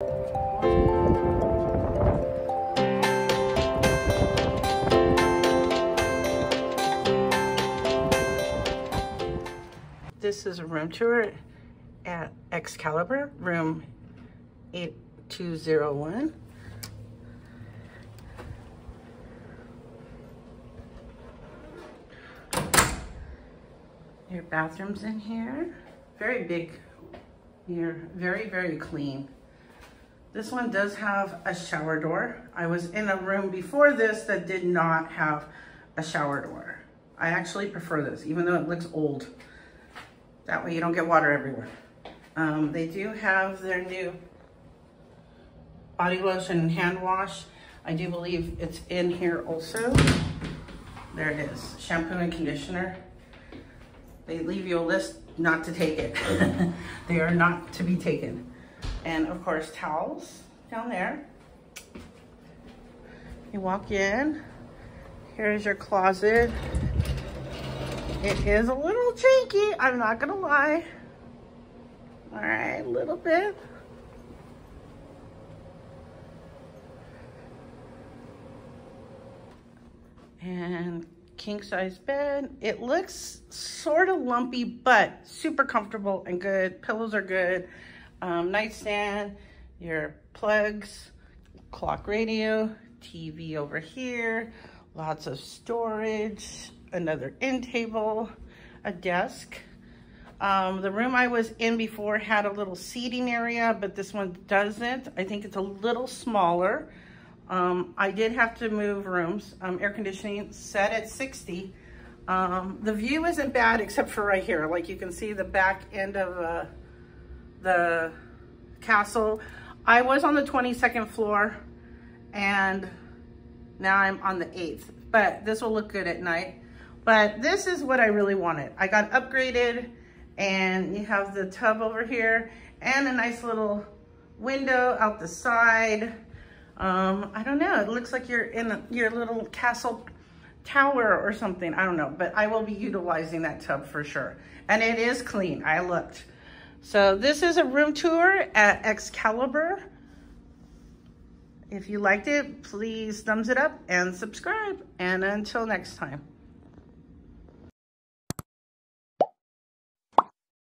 This is a room tour at Excalibur, room 8201. Your bathroom's in here. Very big here, very, very clean. This one does have a shower door. I was in a room before this that did not have a shower door. I actually prefer this, even though it looks old. That way you don't get water everywhere. They do have their new body lotion and hand wash. I do believe it's in here also. There it is, shampoo and conditioner. They leave you a list not to take it. They are not to be taken. And of course, towels down there. You walk in, here's your closet. It is a little janky, I'm not gonna lie. All right, a little bit. And king size bed. It looks sort of lumpy, but super comfortable and good. Pillows are good. Nightstand, your plugs, clock radio, TV over here, lots of storage, another end table, a desk. The room I was in before had a little seating area, but this one doesn't. I think it's a little smaller. I did have to move rooms. Air conditioning set at 60. The view isn't bad except for right here. Like you can see the back end of the castle. I was on the 22nd floor and now I'm on the 8th, but this will look good at night. But this is what I really wanted. I got upgraded and you have the tub over here and a nice little window out the side. I don't know, it looks like you're in your little castle tower or something. I don't know, but I will be utilizing that tub for sure. And it is clean, I looked. So this is a room tour at Excalibur. If you liked it, please thumbs it up and subscribe. And until next time.